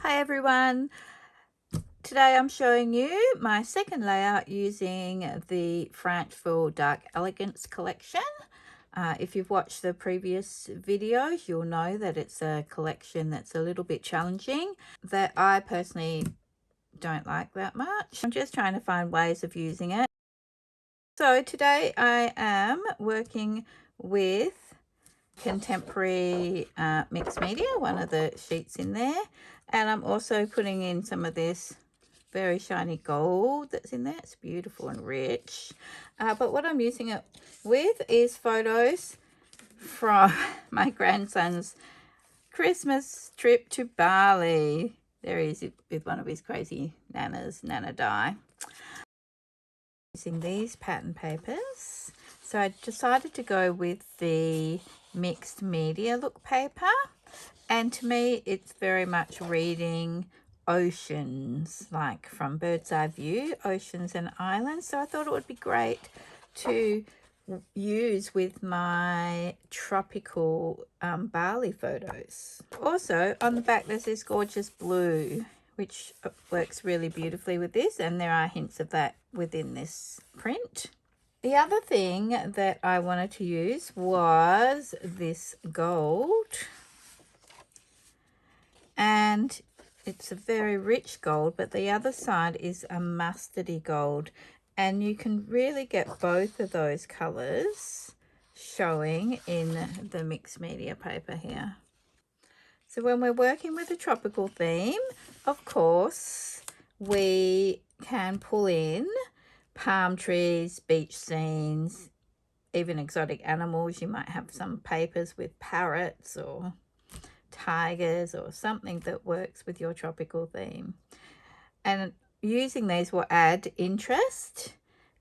Hi everyone, today I'm showing you my second layout using the Francheville Dark Elegance collection. If you've watched the previous videos, you'll know that it's a collection that's a little bit challenging, that I personally don't like that much. I'm just trying to find ways of using it. So today I am working with contemporary mixed media, one of the sheets in there, and I'm also putting in some of this very shiny gold that's in there. It's beautiful and rich, but what I'm using it with is photos from my grandson's Christmas trip to Bali. There he is with one of his crazy Nana dye. Using these pattern papers, so I decided to go with the mixed media look paper, and to me it's very much reading oceans, like from bird's eye view, oceans and islands. So I thought it would be great to use with my tropical Bali photos. Also on the back there's this gorgeous blue which works really beautifully with this, and there are hints of that within this print. The other thing that I wanted to use was this gold, and it's a very rich gold, but the other side is a mustardy gold, and you can really get both of those colors showing in the mixed media paper here. So when we're working with a tropical theme, of course, we can pull in palm trees, beach scenes, even exotic animals. You might have some papers with parrots or tigers or something that works with your tropical theme. And using these will add interest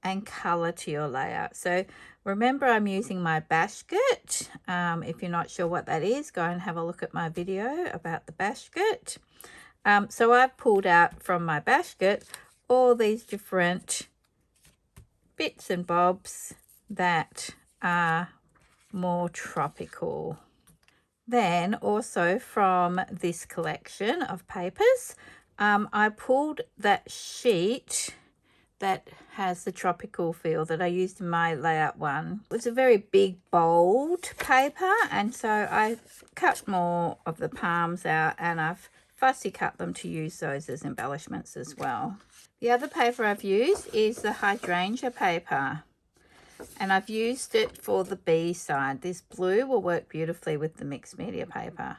and color to your layout. So remember, I'm using my basket. If you're not sure what that is, go and have a look at my video about the basket. So I've pulled out from my basket all these different bits and bobs that are more tropical. Then also from this collection of papers, I pulled that sheet that has the tropical feel that I used in my layout one. It was a very big, bold paper, and so I cut more of the palms out, and I've fussy cut them to use those as embellishments as well. The other paper I've used is the hydrangea paper, and I've used it for the bee side. This blue will work beautifully with the mixed media paper.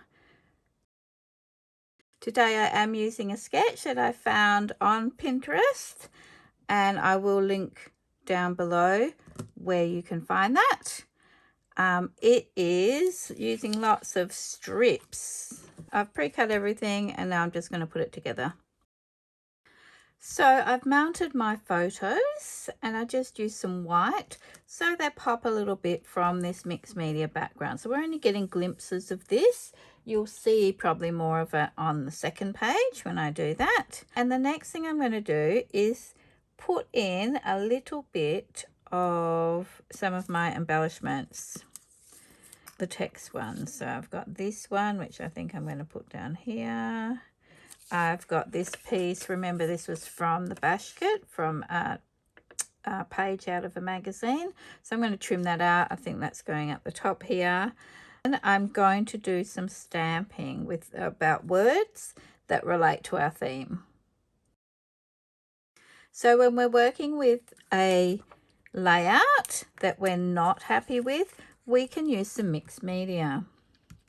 Today I am using a sketch that I found on Pinterest, and I will link down below where you can find that. It is using lots of strips. I've pre-cut everything, and now I'm just going to put it together. So I've mounted my photos, and I just use some white so they pop a little bit from this mixed media background. So we're only getting glimpses of this. You'll see probably more of it on the second page when I do that. And the next thing I'm going to do is put in a little bit of some of my embellishments, the text ones. So I've got this one, which I think I'm going to put down here. I've got this piece. Remember, this was from the basket, from a page out of a magazine. So I'm going to trim that out. I think that's going up the top here. And I'm going to do some stamping with about words that relate to our theme. So when we're working with a layout that we're not happy with, we can use some mixed media.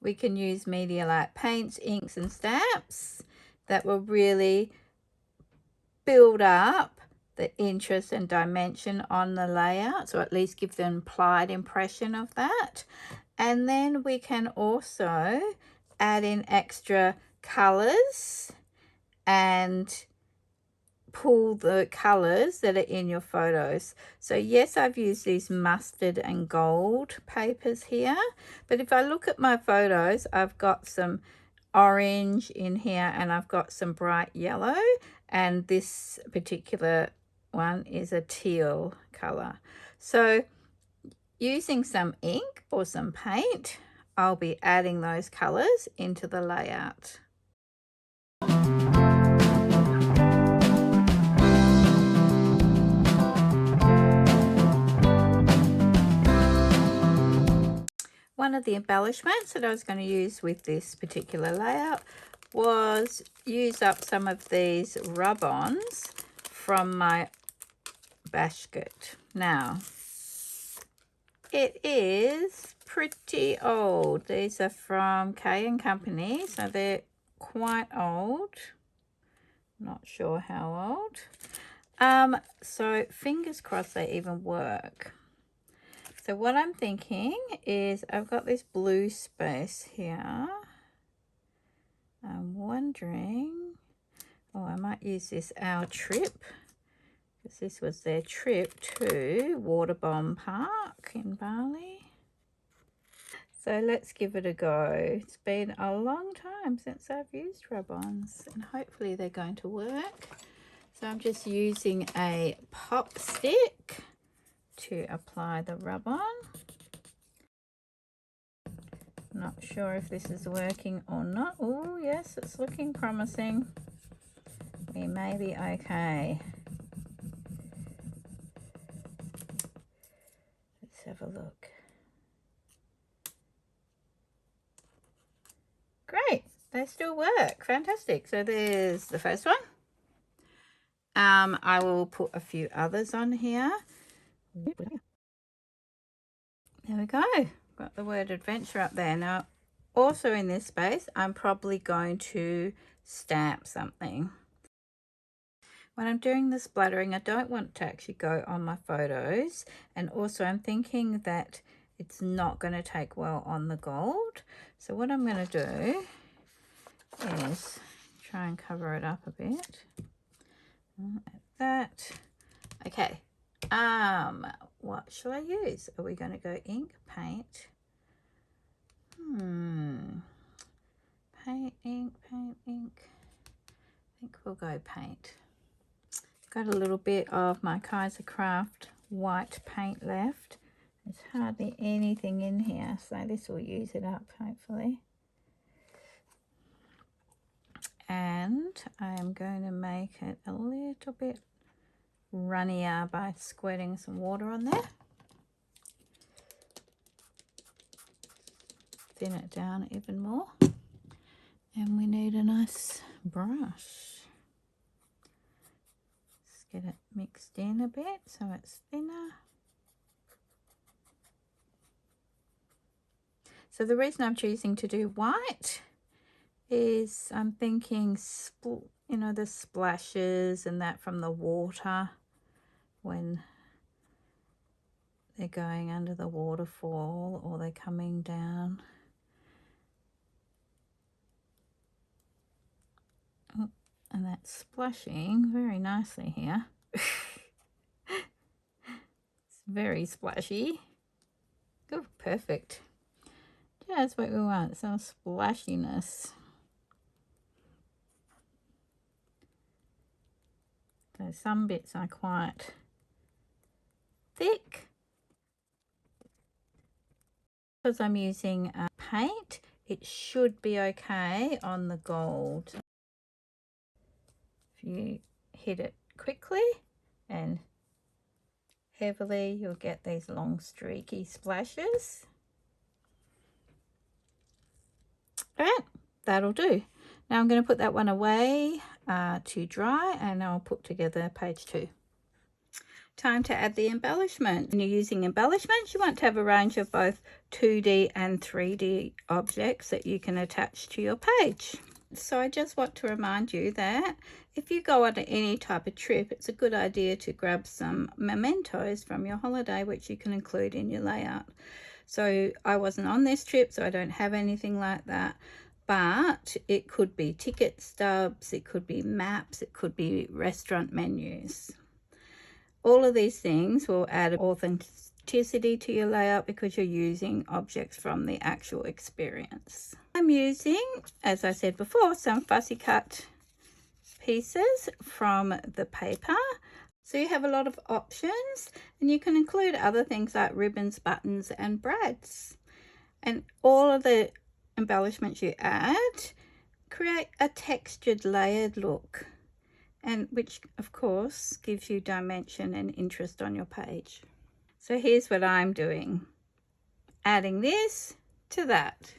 We can use media like paints, inks and stamps that will really build up the interest and dimension on the layout, so at least give the implied impression of that. And then we can also add in extra colors and pull the colors that are in your photos. So yes, I've used these mustard and gold papers here, but if I look at my photos, I've got some orange in here, and I've got some bright yellow, and this particular one is a teal color. So using some ink or some paint, I'll be adding those colors into the layout. one of the embellishments that I was going to use with this particular layout was use up some of these rub-ons from my basket. Now, it is pretty old. These are from K & Company, so they're quite old. Not sure how old. So fingers crossed they even work. So what I'm thinking is I've got this blue space here. I'm wondering, oh, I might use this Our Trip, because this was their trip to Waterbomb Park in Bali. So let's give it a go. It's been a long time since I've used rub-ons, and hopefully they're going to work. So I'm just using a pop stick to apply the rub-on. Not sure if this is working or not. Oh yes, it's looking promising. We may be okay. Let's have a look. Great, they still work. Fantastic. So there's the first one. I will put a few others on here. There we go. Got the word adventure up there. Now, also in this space, I'm probably going to stamp something. When I'm doing the splattering, I don't want to actually go on my photos. And also I'm thinking that it's not going to take well on the gold. So what I'm going to do is try and cover it up a bit. Like that. Okay. What shall I use? Are we going to go ink, paint? Paint, ink, paint, ink. I think we'll go paint. Got a little bit of my Kozar Craft white paint left. There's hardly anything in here, so this will use it up hopefully. And I am going to make it a little bit runnier by squirting some water on there. Thin it down even more. And we need a nice brush. Let's get it mixed in a bit so it's thinner. So the reason I'm choosing to do white is I'm thinking, you know, the splashes and that from the water when they're going under the waterfall or they're coming down. Oh, and that's splashing very nicely here. It's very splashy. Oh, perfect. That's what we want, some splashiness. So some bits are quite thick. Because I'm using paint, it should be okay on the gold. If you hit it quickly and heavily, you'll get these long streaky splashes. All right, that'll do. Now I'm going to put that one away to dry, and I'll put together page 2. Time to add the embellishment. When you're using embellishments, you want to have a range of both 2D and 3D objects that you can attach to your page. So I just want to remind you that if you go on any type of trip, it's a good idea to grab some mementos from your holiday, which you can include in your layout. So I wasn't on this trip, so I don't have anything like that. But it could be ticket stubs, it could be maps, it could be restaurant menus. All of these things will add authenticity to your layout because you're using objects from the actual experience. I'm using, as I said before, some fussy cut pieces from the paper. So you have a lot of options, and you can include other things like ribbons, buttons, and brads. And all of the embellishments you add create a textured, layered look, and which of course gives you dimension and interest on your page. So here's what I'm doing. Adding this to that.